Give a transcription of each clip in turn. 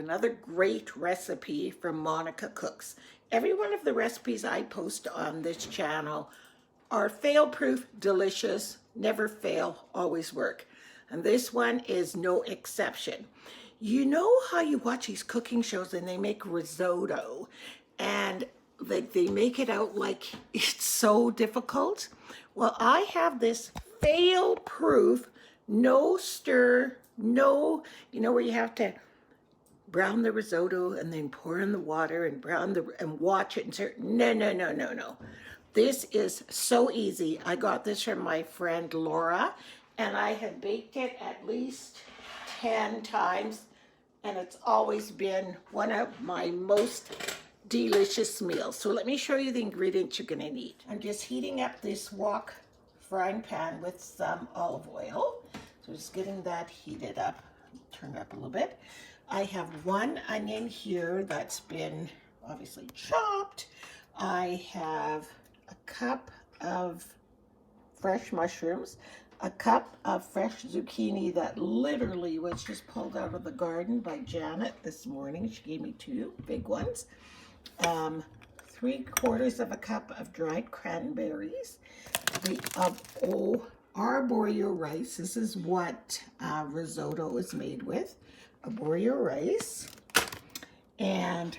another great recipe from Monica Cooks. Every one of the recipes I post on this channel are fail-proof, delicious, never fail, always work. And this one is no exception. You know how you watch these cooking shows and they make risotto and they make it out like it's so difficult? Well, I have this fail-proof, no stir, no, where you have to brown the risotto and then pour in the water and and watch it and say, no, no, no, no, no. This is so easy. I got this from my friend Laura, and I have baked it at least 10 times, and it's always been one of my most delicious meals. So let me show you the ingredients you're gonna need. I'm just heating up this wok frying pan with some olive oil. So just getting that heated up. Turn it up a little bit. I have one onion here that's been obviously chopped. I have a cup of fresh mushrooms, a cup of fresh zucchini that literally was just pulled out of the garden by Janet this morning. She gave me 2 big ones. 3/4 of a cup of dried cranberries, arborio rice. This is what risotto is made with. Arborio rice, and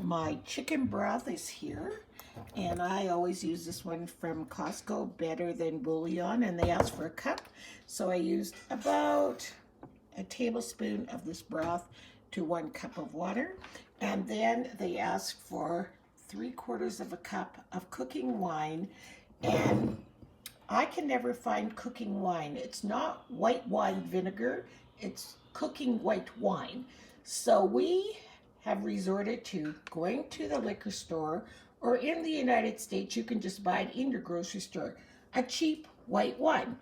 my chicken broth is here, and I always use this one from Costco, Better Than Bouillon, and they asked for a cup, so I used about a tablespoon of this broth to 1 cup of water, and then they asked for 3/4 of a cup of cooking wine, and I can never find cooking wine. It's not white wine vinegar, it's cooking white wine. So we have resorted to going to the liquor store, or in the United States, you can just buy it in your grocery store, a cheap white wine.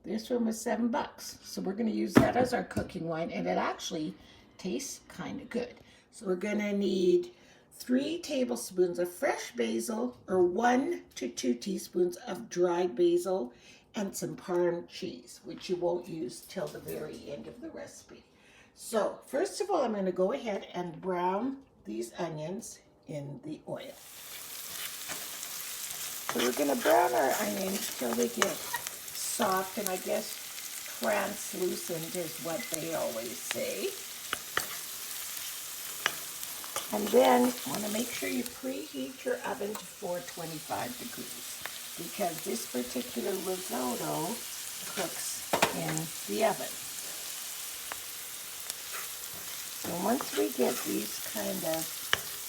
This one was $7. So we're gonna use that as our cooking wine, and it actually tastes kind of good. So we're gonna need 3 tablespoons of fresh basil, or 1 to 2 teaspoons of dried basil, and some Parm cheese, which you won't use till the very end of the recipe. So first of all, I'm going to go ahead and brown these onions in the oil. So we're going to brown our onions till they get soft, and I guess translucent is what they always say. And then you want to make sure you preheat your oven to 425 degrees. Because this particular risotto cooks in the oven. So once we get these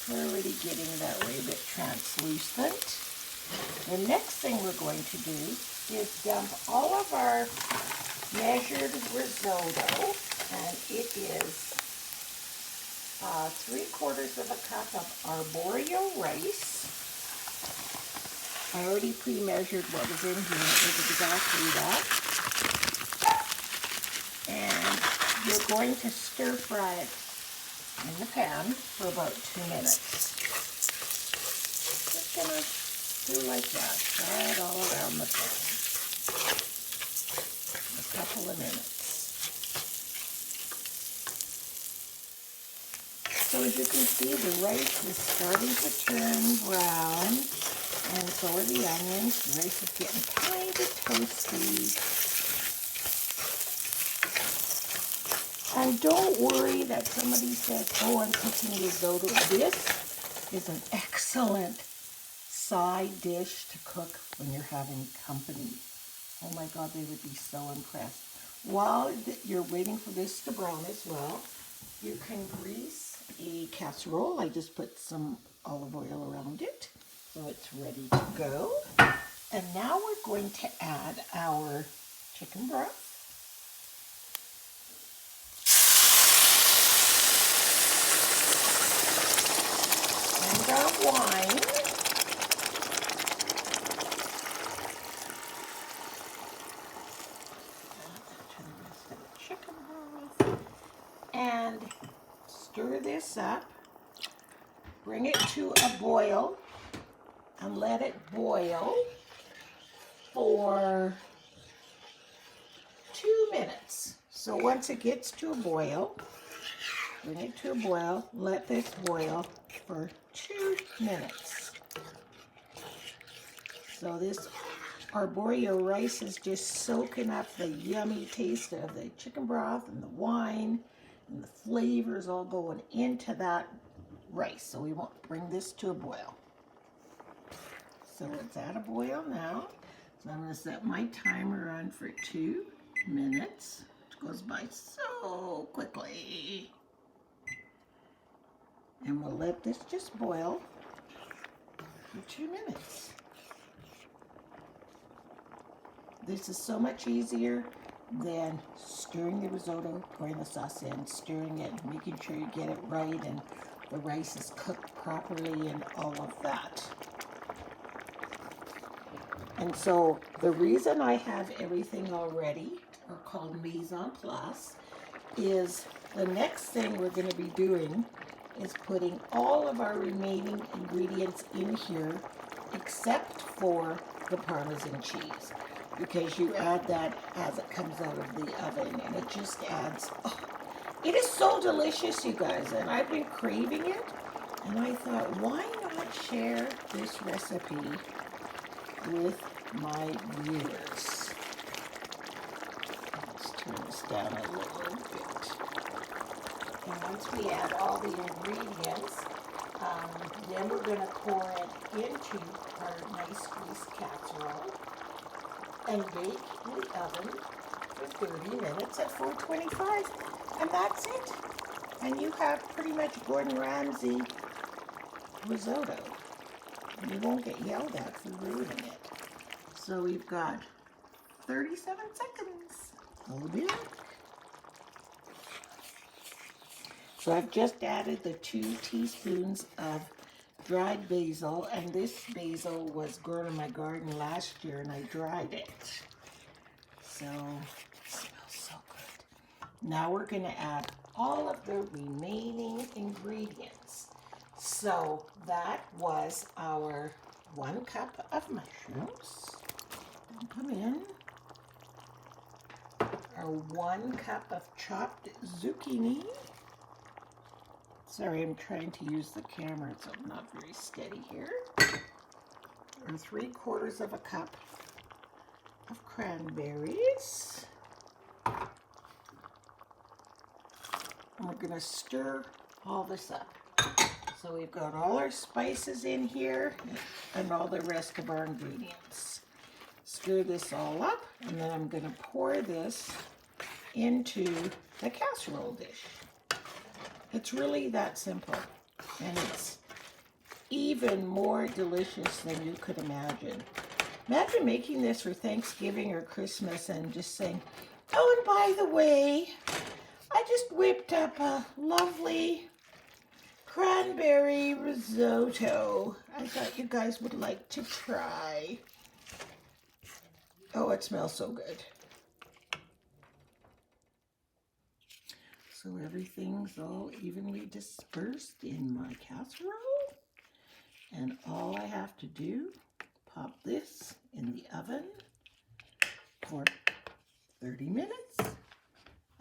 we're already getting that way, a bit translucent. The next thing we're going to do is dump all of our measured risotto, and it is 3/4 of a cup of arborio rice. I already pre-measured what was in here. It was exactly that. And you're going to stir fry it in the pan for about 2 minutes. Just gonna do like that. Fry it all around the pan. A couple of minutes. So as you can see, the rice is starting to turn brown. And so are the onions. The rice is getting kind of toasty. And don't worry that somebody says, oh, I'm cooking risotto. This is an excellent side dish to cook when you're having company. Oh my God, they would be so impressed. While you're waiting for this to brown as well, you can grease a casserole. I just put some olive oil around it. So it's ready to go. And now we're going to add our chicken broth. And our wine. To the rest of the chicken broth. And stir this up. Bring it to a boil. And let it boil for 2 minutes. So once it gets to a boil, Bring it to a boil. Let this boil for 2 minutes. So this arborio rice is just soaking up the yummy taste of the chicken broth and the wine and the flavors all going into that rice. So we want to bring this to a boil. So it's at a boil now. So I'm going to set my timer on for 2 minutes, which goes by so quickly. And we'll let this just boil for 2 minutes. This is so much easier than stirring the risotto, pouring the sauce in, stirring it, making sure you get it right and the rice is cooked properly and all of that. And so the reason I have everything already, or called mise en place, is the next thing we're going to be doing is putting all of our remaining ingredients in here except for the Parmesan cheese, because you add that as it comes out of the oven and it just adds, oh, it is so delicious, you guys, and I've been craving it, and I thought, why not share this recipe with my viewers? Let's turn this down a little bit. And once we add all the ingredients, then we're going to pour it into our nice greased casserole and bake in the oven for 30 minutes at 425. And that's it. And you have pretty much Gordon Ramsay risotto. And you won't get yelled at for ruining it. So we've got 37 seconds. Hold it. So I've just added the 2 teaspoons of dried basil, and this basil was grown in my garden last year and I dried it. So it smells so good. Now we're going to add all of the remaining ingredients. So that was our 1 cup of mushrooms. Come in. Our 1 cup of chopped zucchini. Sorry, I'm trying to use the camera, so I'm not very steady here. Or 3/4 of a cup of cranberries. And we're going to stir all this up. So we've got all our spices in here and all the rest of our ingredients. Stir this all up, and then I'm going to pour this into the casserole dish. It's really that simple, and it's even more delicious than you could imagine. Imagine making this for Thanksgiving or Christmas and just saying, oh, and by the way, I just whipped up a lovely cranberry risotto. I thought you guys would like to try. Oh, it smells so good. So everything's all evenly dispersed in my casserole. And all I have to do, pop this in the oven for 30 minutes.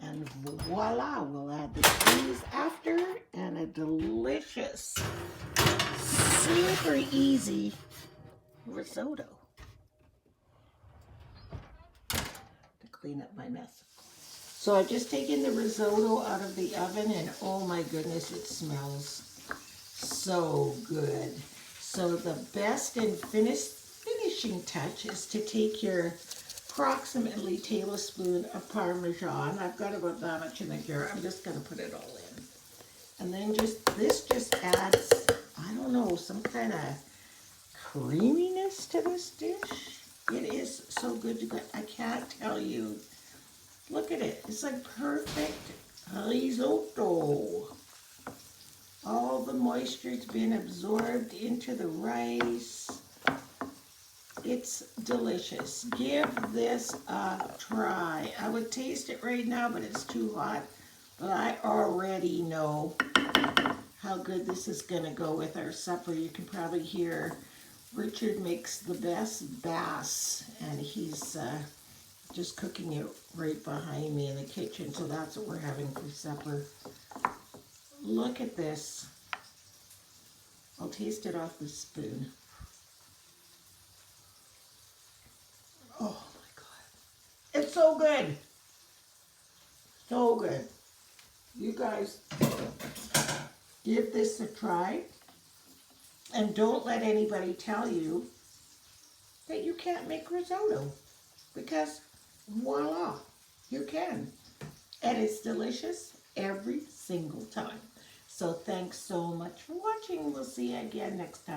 And voila, we'll add the cheese after, and a delicious, super easy risotto. To clean up my mess. So I've just taken the risotto out of the oven, and oh my goodness, it smells so good. So the best and finishing touch is to take your approximately tablespoon of Parmesan. I've got about that much in the jar. I'm just going to put it all in. And then this just adds, I don't know, some kind of creaminess to this dish. It is so good to go. I can't tell you. Look at it. It's like perfect risotto. All the moisture's been absorbed into the rice. It's delicious. Give this a try. I would taste it right now, but it's too hot. But I already know how good this is going to go with our supper. You can probably hear Richard makes the best bass, and he's just cooking it right behind me in the kitchen. So that's what we're having for supper. Look at this. I'll taste it off the spoon. Oh my God. It's so good. So good. You guys give this a try. And don't let anybody tell you that you can't make risotto. Because voila, you can. And it's delicious every single time. So thanks so much for watching. We'll see you again next time.